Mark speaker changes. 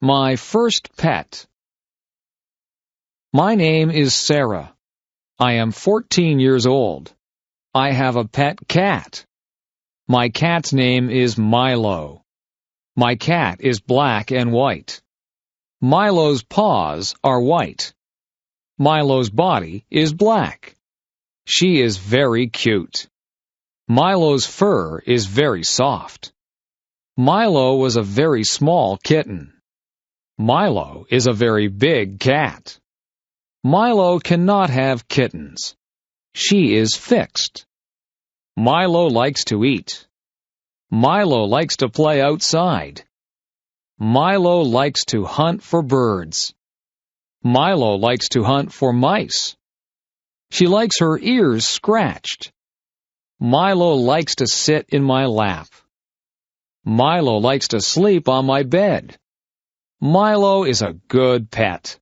Speaker 1: My first pet. My name is Sarah. I am 14 years old. I have a pet cat. My cat's name is Milo. My cat is black and white. Milo's paws are white. Milo's body is black. She is very cute. Milo's fur is very soft. Milo was a very small kitten. Milo is a very big cat. Milo cannot have kittens. She is fixed. Milo likes to eat. Milo likes to play outside. Milo likes to hunt for birds. Milo likes to hunt for mice. She likes her ears scratched. Milo likes to sit in my lap. Milo likes to sleep on my bed. Milo is a good pet.